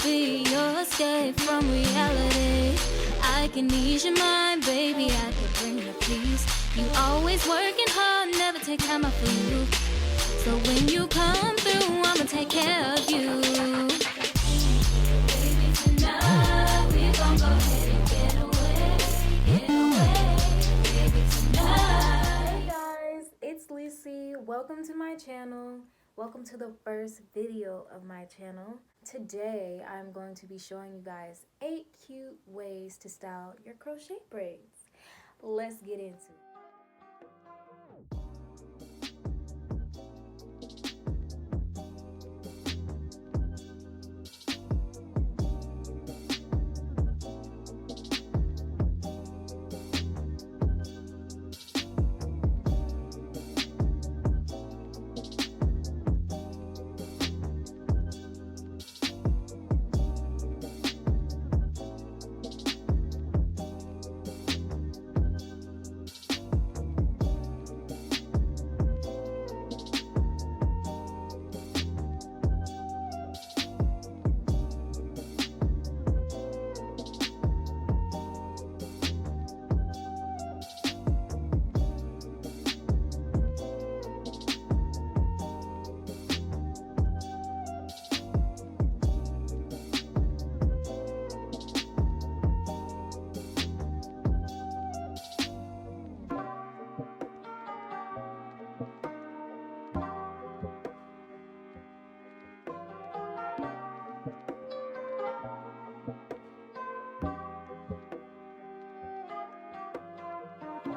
be your escape from reality. I can ease your mind, baby, I can bring you peace. You always working hard, never take time off for you. So when you come through, I'ma take care of you. Baby, tonight we gon' go ahead and get away, baby, tonight. Hey guys, it's Leecee. Welcome to my channel. Welcome to the first video of my channel. Today, I'm going to be showing you guys 8 cute ways to style your crochet braids. Let's get into it.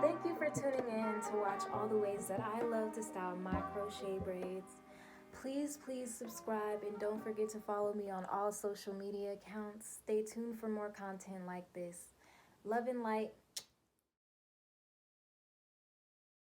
Thank you for tuning in to watch all the ways that I love to style my crochet braids. Please subscribe and don't forget to follow me on all social media accounts. Stay tuned for more content like this. Love and light.